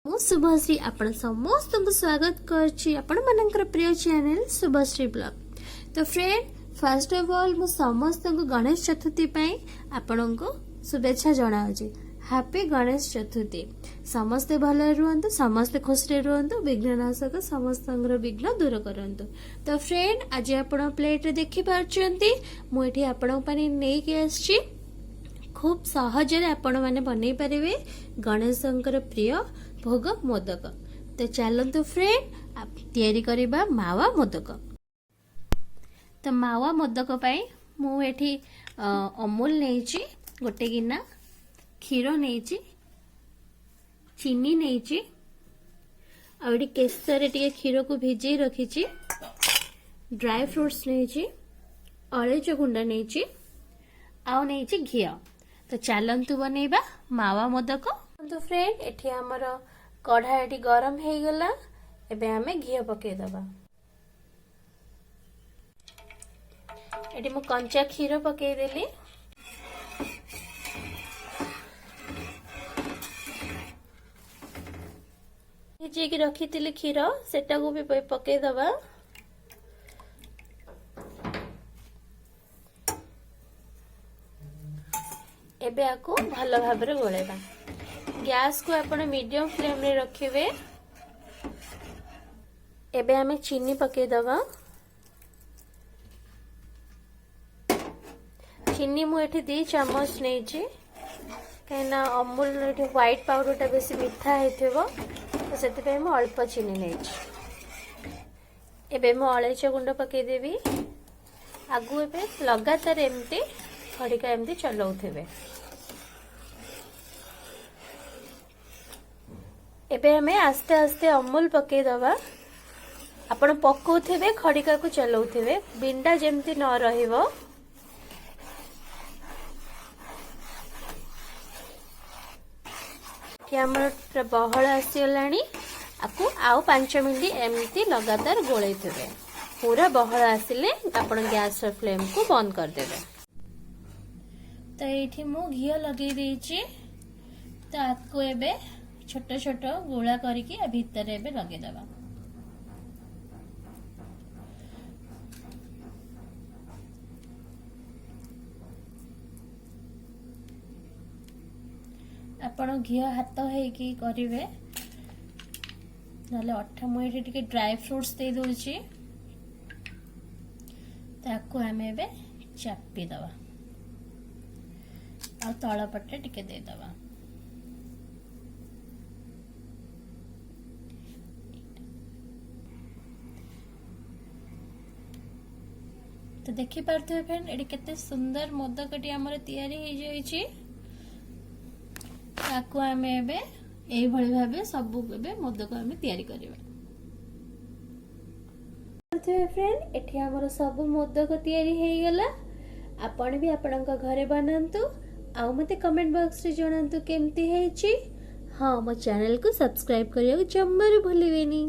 शुभश्री आपण समस्त स्वागत करछि आपण मनकर प्रिय चैनल शुभश्री ब्लॉग। तो फ्रेंड फर्स्ट ऑफ ऑल मु समस्त गणेश चतुर्थी पई आपण को शुभेच्छा जणाउछि। हैप्पी गणेश चतुर्थी। समस्ते भले रुहंतु, समस्ते खुशी रुहंतु, विघ्ननाशक समस्त विघ्न दूर करंतु। तो फ्रेंड आज आपण प्लेट रे देखि पारछंती मु एठी आपण पने नै के आछि खूब सहज आपण माने बनै परिवे गणेशंकर प्रिय भोग मोदक। तो चलतु फ्रेंड तैयारी करिबा मावा मोदक। तो मावा मोदक पाई मु एठी अमूल नेछि गोटे गिना, क्षीर नेछि, चीनी नेछि, आउडी केसर टिके क्षीर को भिजै रखिछि, ड्राई फ्रूट्स नेछि, अळेच गुंडा नेछि, आउ नेछि घी। तो चलतु बनैबा मावा मोदक। तो फ्रेंड एठी हमर कढ़ाई गरम हो गला, एबे हमें घी पके दबा। एठी मु कंचा क्षीर पके देली, जे कि रखी थिली क्षीर सेटा को भी पके दबा। एबे आको भल भाव रे गोलेबा। गैस को आपण मीडियम फ्लेम रे रखिबे। एबे हमें चीनी पके दबा। चीनी मु एठी 2 चम्मच नै छी, कहना अमूल एठी व्हाइट पाउडर टा बेसी मिठा हेथिबो, तो सेति पे मु अल्प चीनी नै छी। एबे मु अळेच गुंड पके देबी। आगु एबे लगातार एमती खड़िका एमती चलाउथिबे। एबे हमें आस्ते आस्ते अमूल पके दबा। आपण पकोथिबे खड़िका को चलाउथिबे, बिंडा जेमती न रहिबो। कि हमर बहळ आसीलानी, आपको आउ 5 मिनिट एमती लगातार गोळैथिबे। पूरा बहळ आसिले आपण गैस फ्लेम को बंद कर देबे। तो ये मु घी लगे देछि, तो आपको एबे छोट छोट गोला करके भीतर एबे लगे दबा। आपण घी हाथ हेकी करिवे, नले अठा मु एठी टिके ड्राई फ्रूट्स दे दोछि, ताको हमें एबे चापी दबा और तळ पट्टे टिके दे दबा। तो देखि पारथि फ्रेंड एडी केते सुंदर मोदकटी हमर तयारी हे जाई छी। ताको हमें एबे एई भଳି भाबे सब एबे मोदक हमें तयारी करबा। फ्रेंड एठी हमर सब मोदक तयारी हे गेला। आपण भी आपनका घरे बनांतु, आउ मते कमेंट बॉक्स रे जणांतु केमती हे छी। हां मो चैनल को सब्सक्राइब करियो जम्मा भूलिबेनी।